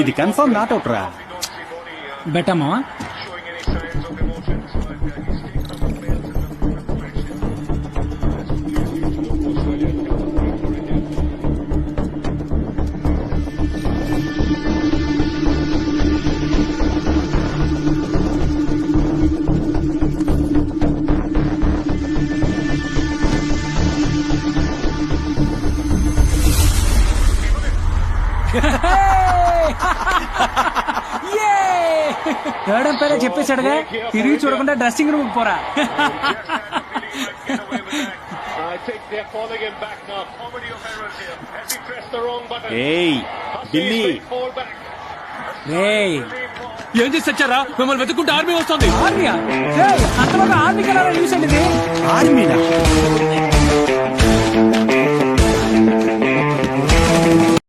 ఇది confirm not out రా. బెటమా third umpire చెప్పేశాడుగా, తిరిగి చూడకుండా డ్రెస్సింగ్ రూమ్ పోరా. ఏయ్ ఢిల్లీ, ఏం చేసి వచ్చారా? మిమ్మల్ని వెతుక్కుంటే ఆర్మీ వస్తుంది. ఆర్మీయా? అంతలోగా ఆర్మీకి ఎలా న్యూస్ అండి ఇది? ఆర్మీనా?